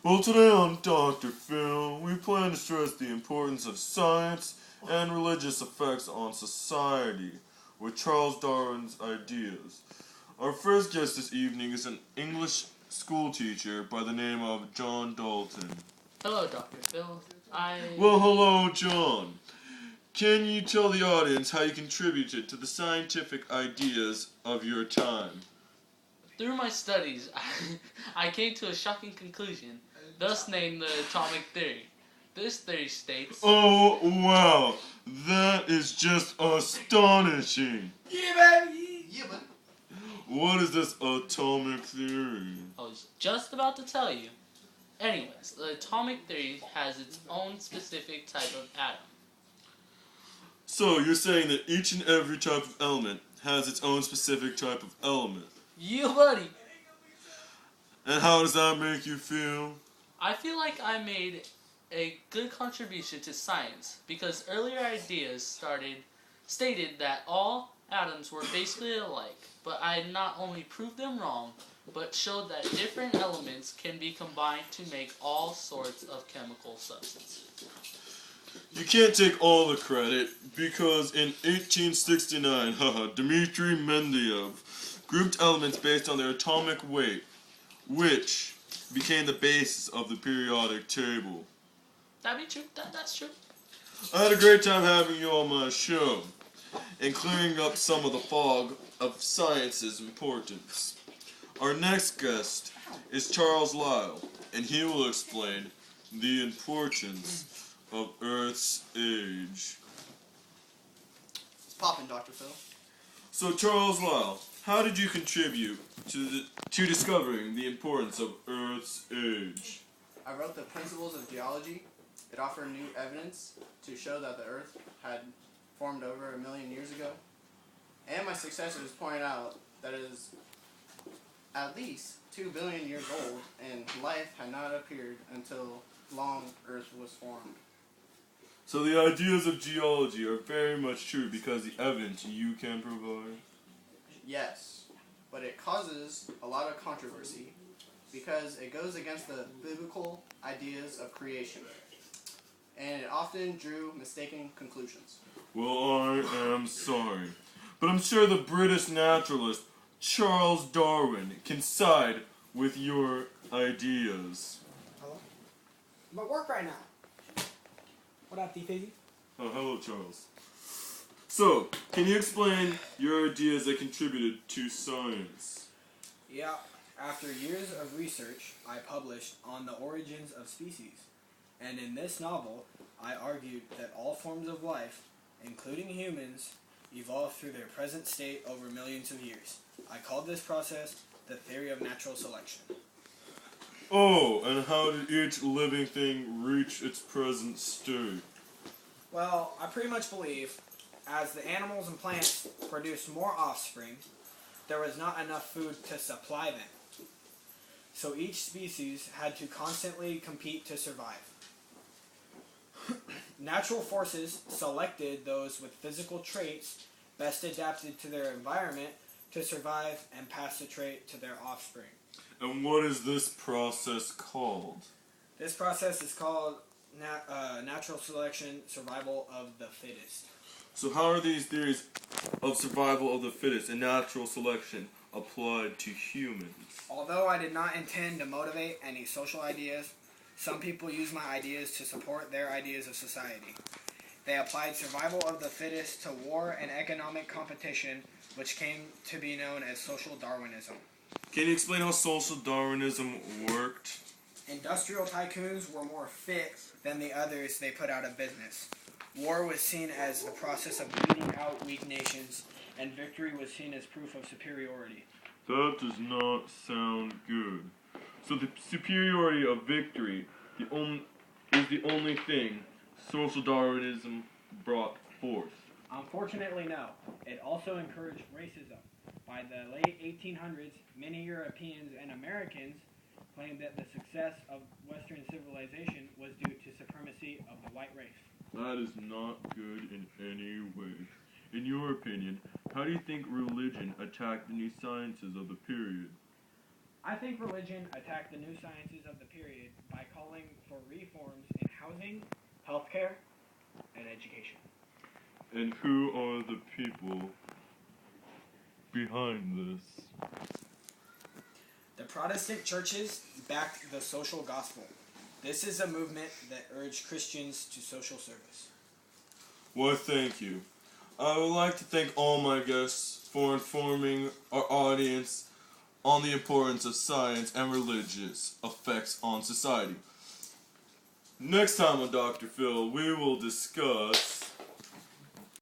Well, today on Dr. Phil, we plan to stress the importance of science and religious effects on society with Charles Darwin's ideas. Our first guest this evening is an English school teacher by the name of John Dalton. Hello, Dr. Phil. Well, hello, John. Can you tell the audience how you contributed to the scientific ideas of your time? Through my studies, I came to a shocking conclusion, thus named the atomic theory. This theory states... Oh, wow. That is just astonishing. Yeah, baby. Yeah, but... What is this atomic theory? I was just about to tell you. Anyways, the atomic theory has its own specific type of atom. So, you're saying that each and every type of element has its own specific type of element. You buddy! And how does that make you feel? I feel like I made a good contribution to science because earlier ideas stated that all atoms were basically alike, but I not only proved them wrong, but showed that different elements can be combined to make all sorts of chemical substances. You can't take all the credit because in 1869, Dmitry Mendeleev grouped elements based on their atomic weight, which became the basis of the periodic table. That'd be true. That's true. I had a great time having you on my show and clearing up some of the fog of science's importance. Our next guest is Charles Lyell, and he will explain the importance of Earth's age. It's poppin', Dr. Phil. So, Charles Lyell, how did you contribute to discovering the importance of Earth's age? I wrote the Principles of Geology. It offered new evidence to show that the Earth had formed over 1 million years ago. And my successors pointed out that it is at least 2 billion years old and life had not appeared until long Earth was formed. So the ideas of geology are very much true because the evidence you can provide? Yes, but it causes a lot of controversy because it goes against the biblical ideas of creation. And it often drew mistaken conclusions. Well, I am sorry. But I'm sure the British naturalist Charles Darwin can side with your ideas. Hello? I'm at work right now. What up, deezy? Oh, hello, Charles. So, can you explain your ideas that contributed to science? Yeah, after years of research, I published On the Origins of Species. And in this novel, I argued that all forms of life, including humans, evolved through their present state over millions of years. I called this process the theory of natural selection. Oh, and how did each living thing reach its present state? Well, I pretty much believe as the animals and plants produced more offspring, there was not enough food to supply them. So each species had to constantly compete to survive. Natural forces selected those with physical traits best adapted to their environment to survive and pass the trait to their offspring. And what is this process called? This process is called natural selection, survival of the fittest. So how are these theories of survival of the fittest and natural selection applied to humans? Although I did not intend to motivate any social ideas, some people use my ideas to support their ideas of society. They applied survival of the fittest to war and economic competition, which came to be known as social Darwinism. Can you explain how social Darwinism worked? Industrial tycoons were more fit than the others they put out of business. War was seen as the process of beating out weak nations, and victory was seen as proof of superiority. That does not sound good. So the superiority of victory is the only thing social Darwinism brought forth. Unfortunately, no. It also encouraged racism. By the late 1800s, many Europeans and Americans claimed that the success of Western civilization was due to supremacy of the white race. That is not good in any way. In your opinion, how do you think religion attacked the new sciences of the period? I think religion attacked the new sciences of the period by And who are the people behind this? The Protestant churches backed the social gospel. This is a movement that urged Christians to social service. Well, thank you. I would like to thank all my guests for informing our audience on the importance of science and religious effects on society. Next time on Dr. Phil, we will discuss